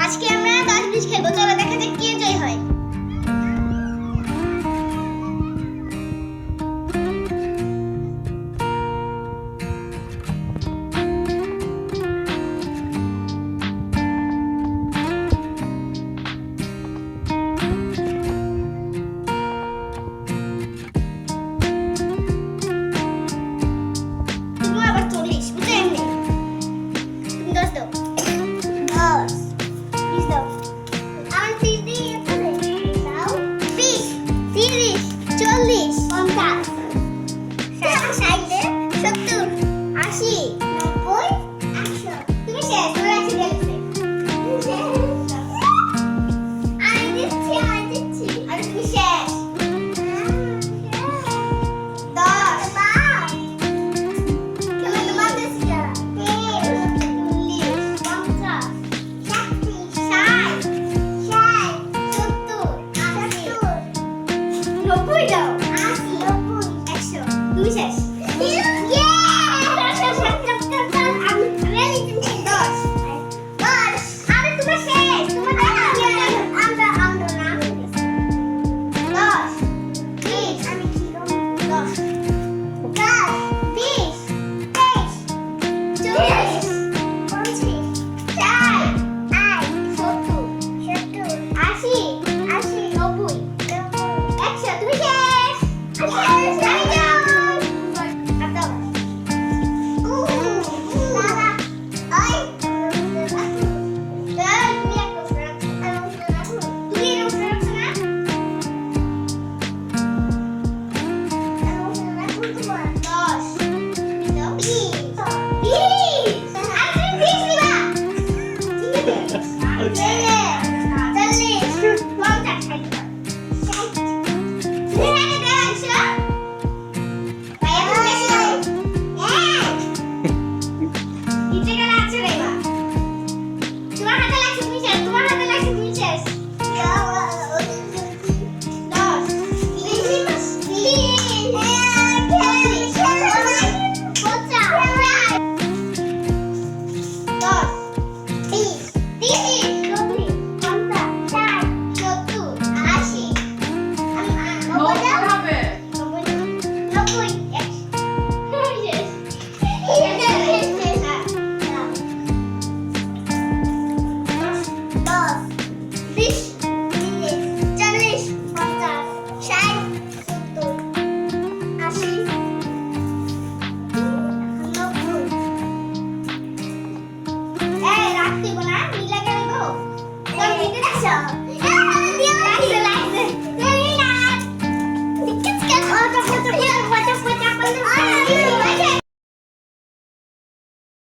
আজকে আমরা 10-20 খেলবো। চলো দেখা যাক কে জয় হয়। তুমি আবার 40 বুঝে এমনি। তুমি 10 দাও। 10 20 দাও। আমার 30 দিয়ে এখানে দাও। 20 30 40 50 60 70 80 90 100 তুমি শেষ। তোর 100 গেছে। আমি দিচ্ছি আর তুমি শেষ। 10 কেমন তোমার দিচ্ছি যারা 30 40 50 90 দাও। 80 100 তুমি শেষ। Yeah.